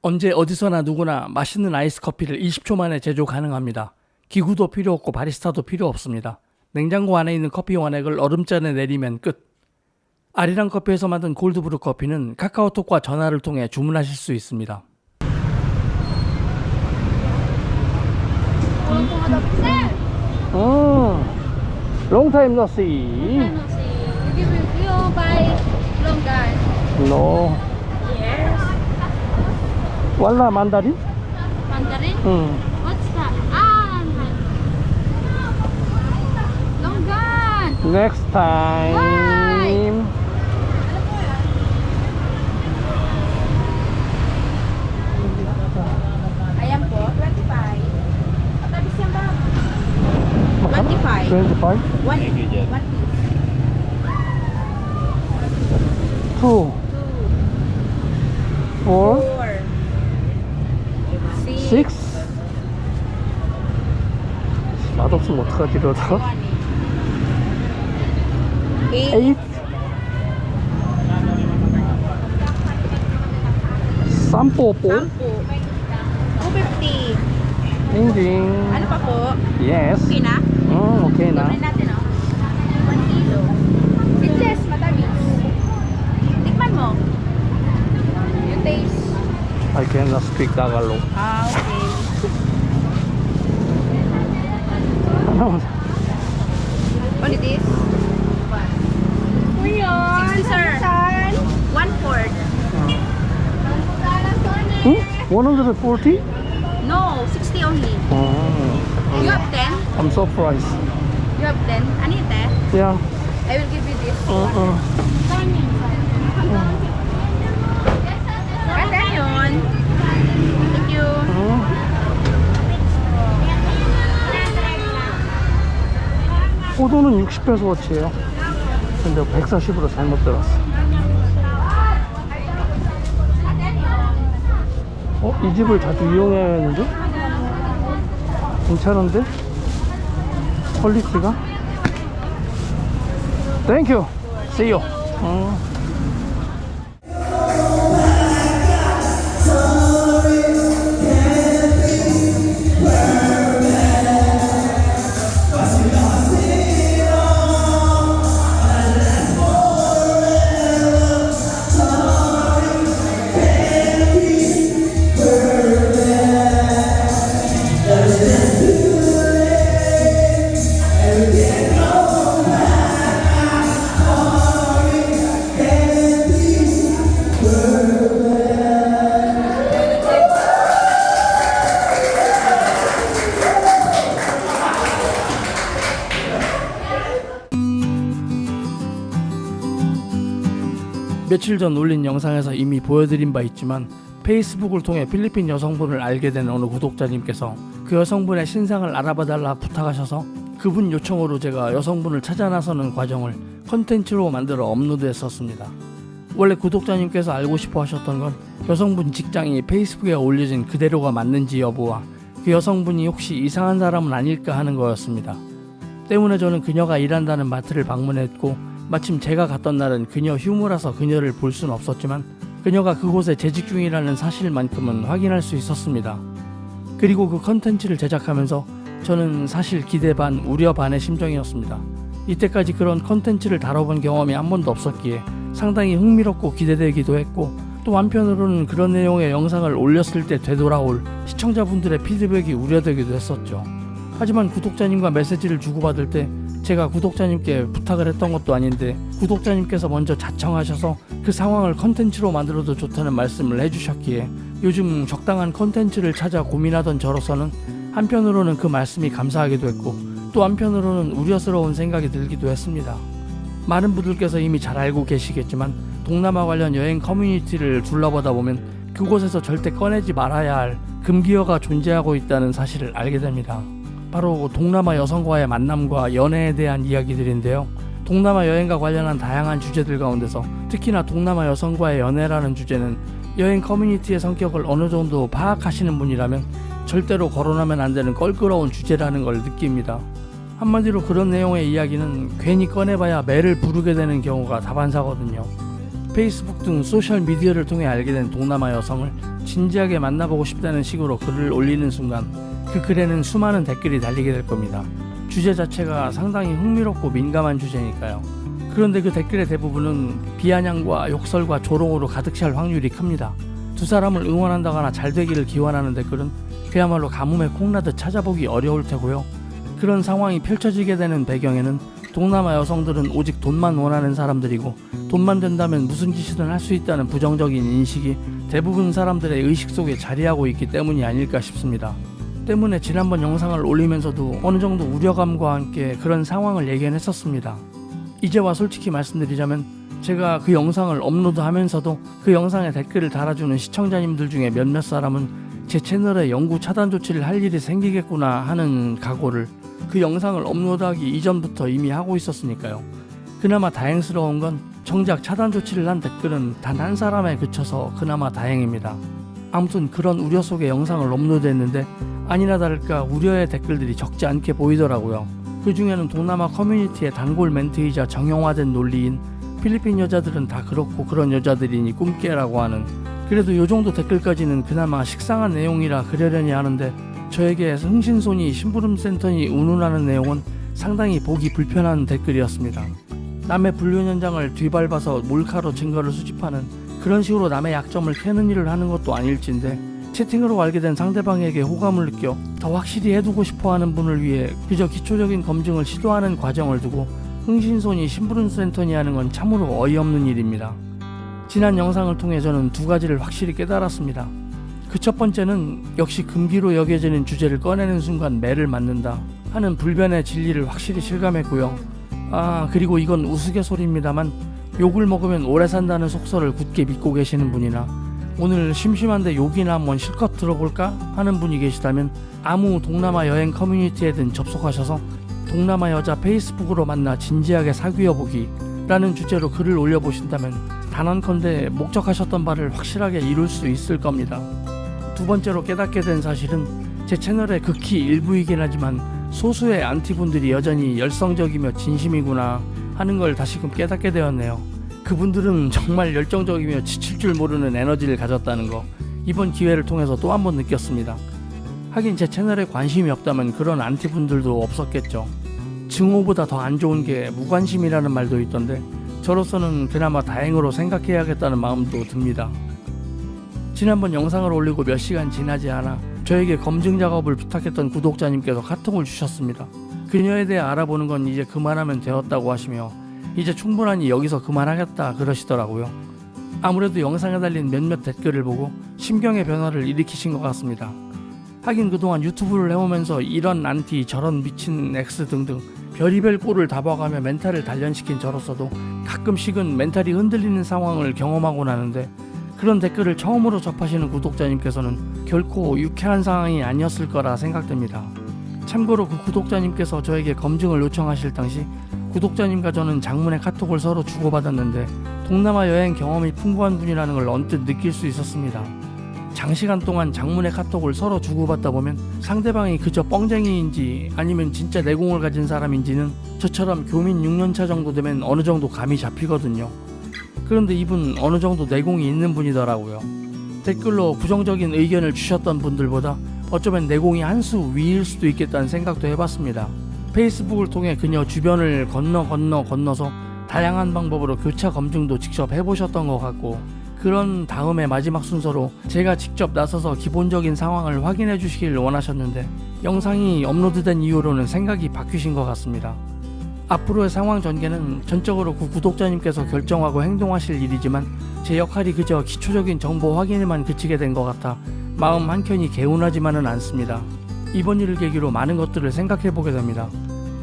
언제 어디서나 누구나 맛있는 아이스 커피를 20초 만에 제조 가능합니다. 기구도 필요 없고 바리스타도 필요 없습니다. 냉장고 안에 있는 커피 원액을 얼음잔에 내리면 끝. 아리랑 커피에서 만든 골드브루 커피는 카카오톡과 전화를 통해 주문하실 수 있습니다. Long time no see. You buy long guy. No. Yes. Wala mandarin? Mandarin? What's that? Longgan. Next time. Ayan po, 25. Tabi siya ba? 25. 25? One piece. 2, 4, 6. 맛없으면 어떡하지 이러다. 8. Sampo po. 250. Ding ding. Ano pa po? Yes. Okay na? Okay na. Tuloy natin, oh. 1 kilo. It says matamis. Tikman mo. You taste. I cannot speak Tagalog. Okay. What it is? 60, sir. 1/4. 140? No, 60 only. You have 10? I'm surprised. You have 10? Ano yun, te? Yeah. I will give you this. Ganda yun. Thank you. 포도는 60페소어치예요. 근데 140으로 잘못 들었어. 이 집을 자주 이용해야겠는데? 괜찮은데? 퀄리티가? 땡큐! See you! 며칠 전 올린 영상에서 이미 보여드린 바 있지만 페이스북을 통해 필리핀 여성분을 알게 된 어느 구독자님께서 그 여성분의 신상을 알아봐달라 부탁하셔서 그분 요청으로 제가 여성분을 찾아 나서는 과정을 컨텐츠로 만들어 업로드했었습니다. 원래 구독자님께서 알고 싶어 하셨던 건 여성분 직장이 페이스북에 올려진 그대로가 맞는지 여부와 그 여성분이 혹시 이상한 사람은 아닐까 하는 거였습니다. 때문에 저는 그녀가 일한다는 마트를 방문했고 마침 제가 갔던 날은 그녀 휴무라서 그녀를 볼 수는 없었지만 그녀가 그곳에 재직 중이라는 사실만큼은 확인할 수 있었습니다. 그리고 그 컨텐츠를 제작하면서 저는 사실 기대 반 우려 반의 심정이었습니다. 이때까지 그런 컨텐츠를 다뤄본 경험이 한 번도 없었기에 상당히 흥미롭고 기대되기도 했고 또 한편으로는 그런 내용의 영상을 올렸을 때 되돌아올 시청자분들의 피드백이 우려되기도 했었죠. 하지만 구독자님과 메시지를 주고받을 때 제가 구독자님께 부탁을 했던 것도 아닌데 구독자님께서 먼저 자청하셔서 그 상황을 컨텐츠로 만들어도 좋다는 말씀을 해주셨기에 요즘 적당한 컨텐츠를 찾아 고민하던 저로서는 한편으로는 그 말씀이 감사하기도 했고 또 한편으로는 우려스러운 생각이 들기도 했습니다. 많은 분들께서 이미 잘 알고 계시겠지만 동남아 관련 여행 커뮤니티를 둘러보다 보면 그곳에서 절대 꺼내지 말아야 할 금기어가 존재하고 있다는 사실을 알게 됩니다. 바로 동남아 여성과의 만남과 연애에 대한 이야기들인데요. 동남아 여행과 관련한 다양한 주제들 가운데서 특히나 동남아 여성과의 연애라는 주제는 여행 커뮤니티의 성격을 어느 정도 파악하시는 분이라면 절대로 거론하면 안 되는 껄끄러운 주제라는 걸 느낍니다. 한마디로 그런 내용의 이야기는 괜히 꺼내봐야 매를 부르게 되는 경우가 다반사거든요. 페이스북 등 소셜미디어를 통해 알게 된 동남아 여성을 진지하게 만나보고 싶다는 식으로 글을 올리는 순간 그 글에는 수많은 댓글이 달리게 될 겁니다. 주제 자체가 상당히 흥미롭고 민감한 주제니까요. 그런데 그 댓글의 대부분은 비아냥과 욕설과 조롱으로 가득 찰 확률이 큽니다. 두 사람을 응원한다거나 잘 되기를 기원하는 댓글은 그야말로 가뭄에 콩나듯 찾아보기 어려울 테고요. 그런 상황이 펼쳐지게 되는 배경에는 동남아 여성들은 오직 돈만 원하는 사람들이고 돈만 된다면 무슨 짓이든 할 수 있다는 부정적인 인식이 대부분 사람들의 의식 속에 자리하고 있기 때문이 아닐까 싶습니다. 때문에 지난번 영상을 올리면서도 어느 정도 우려감과 함께 그런 상황을 예견했었습니다. 이제와 솔직히 말씀드리자면 제가 그 영상을 업로드하면서도 그 영상에 댓글을 달아주는 시청자님들 중에 몇몇 사람은 제 채널에 영구 차단 조치를 할 일이 생기겠구나 하는 각오를 그 영상을 업로드하기 이전부터 이미 하고 있었으니까요. 그나마 다행스러운 건 정작 차단 조치를 한 댓글은 단 한 사람에 그쳐서 그나마 다행입니다. 아무튼 그런 우려 속에 영상을 업로드했는데 아니나 다를까 우려의 댓글들이 적지 않게 보이더라고요. 그 중에는 동남아 커뮤니티의 단골 멘트이자 정형화된 논리인 필리핀 여자들은 다 그렇고 그런 여자들이니 꿈깨라고 하는, 그래도 요정도 댓글까지는 그나마 식상한 내용이라 그러려니 하는데 저에게 흥신소니 심부름센터니 운운하는 내용은 상당히 보기 불편한 댓글이었습니다. 남의 불륜 현장을 뒤밟아서 몰카로 증거를 수집하는, 그런 식으로 남의 약점을 캐는 일을 하는 것도 아닐진데 채팅으로 알게 된 상대방에게 호감을 느껴 더 확실히 해두고 싶어하는 분을 위해 그저 기초적인 검증을 시도하는 과정을 두고 흥신소니 심부름센터니 하는 건 참으로 어이없는 일입니다. 지난 영상을 통해 저는 두 가지를 확실히 깨달았습니다. 그 첫 번째는 역시 금기로 여겨지는 주제를 꺼내는 순간 매를 맞는다 하는 불변의 진리를 확실히 실감했고요. 그리고 이건 우스갯소리입니다만 욕을 먹으면 오래 산다는 속설을 굳게 믿고 계시는 분이나 오늘 심심한데 욕이나 한번 실컷 들어볼까 하는 분이 계시다면 아무 동남아 여행 커뮤니티에든 접속하셔서 동남아 여자 페이스북으로 만나 진지하게 사귀어보기 라는 주제로 글을 올려보신다면 단언컨대 목적하셨던 바를 확실하게 이룰 수 있을 겁니다. 두 번째로 깨닫게 된 사실은 제 채널의 극히 일부이긴 하지만 소수의 안티분들이 여전히 열성적이며 진심이구나 하는 걸 다시금 깨닫게 되었네요. 그분들은 정말 열정적이며 지칠 줄 모르는 에너지를 가졌다는 거 이번 기회를 통해서 또 한 번 느꼈습니다. 하긴 제 채널에 관심이 없다면 그런 안티분들도 없었겠죠. 증오보다 더 안 좋은 게 무관심이라는 말도 있던데 저로서는 그나마 다행으로 생각해야겠다는 마음도 듭니다. 지난번 영상을 올리고 몇 시간 지나지 않아 저에게 검증 작업을 부탁했던 구독자님께서 카톡을 주셨습니다. 그녀에 대해 알아보는 건 이제 그만하면 되었다고 하시며 이제 충분하니 여기서 그만하겠다 그러시더라고요. 아무래도 영상에 달린 몇몇 댓글을 보고 심경의 변화를 일으키신 것 같습니다. 하긴 그동안 유튜브를 해오면서 이런 안티 저런 미친 X 등등 별의별 꼴을 다 봐가며 멘탈을 단련시킨 저로서도 가끔씩은 멘탈이 흔들리는 상황을 경험하곤 하는데 그런 댓글을 처음으로 접하시는 구독자님께서는 결코 유쾌한 상황이 아니었을 거라 생각됩니다. 참고로 그 구독자님께서 저에게 검증을 요청하실 당시 구독자님과 저는 장문의 카톡을 서로 주고받았는데 동남아 여행 경험이 풍부한 분이라는 걸 언뜻 느낄 수 있었습니다. 장시간 동안 장문의 카톡을 서로 주고받다 보면 상대방이 그저 뻥쟁이인지 아니면 진짜 내공을 가진 사람인지는 저처럼 교민 6년차 정도 되면 어느 정도 감이 잡히거든요. 그런데 이분 어느 정도 내공이 있는 분이더라고요. 댓글로 부정적인 의견을 주셨던 분들보다 어쩌면 내공이 한 수 위일 수도 있겠다는 생각도 해봤습니다. 페이스북을 통해 그녀 주변을 건너서 다양한 방법으로 교차 검증도 직접 해보셨던 것 같고 그런 다음에 마지막 순서로 제가 직접 나서서 기본적인 상황을 확인해 주시길 원하셨는데 영상이 업로드된 이후로는 생각이 바뀌신 것 같습니다. 앞으로의 상황 전개는 전적으로 그 구독자님께서 결정하고 행동하실 일이지만 제 역할이 그저 기초적인 정보 확인에만 그치게 된 것 같아 마음 한켠이 개운하지만은 않습니다. 이번 일을 계기로 많은 것들을 생각해보게 됩니다.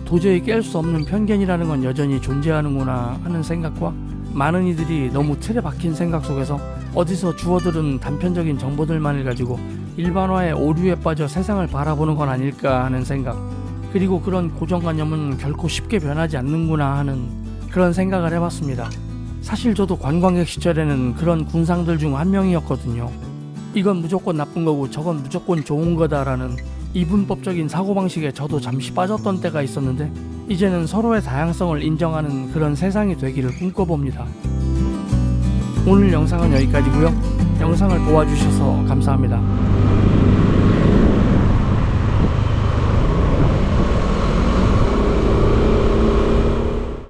도저히 깰 수 없는 편견이라는 건 여전히 존재하는구나 하는 생각과 많은 이들이 너무 틀에 박힌 생각 속에서 어디서 주워들은 단편적인 정보들만을 가지고 일반화의 오류에 빠져 세상을 바라보는 건 아닐까 하는 생각, 그리고 그런 고정관념은 결코 쉽게 변하지 않는구나 하는 그런 생각을 해봤습니다. 사실 저도 관광객 시절에는 그런 군상들 중 한 명이었거든요. 이건 무조건 나쁜 거고 저건 무조건 좋은 거다라는 이분법적인 사고방식에 저도 잠시 빠졌던 때가 있었는데 이제는 서로의 다양성을 인정하는 그런 세상이 되기를 꿈꿔봅니다. 오늘 영상은 여기까지고요. 영상을 보아주셔서 감사합니다.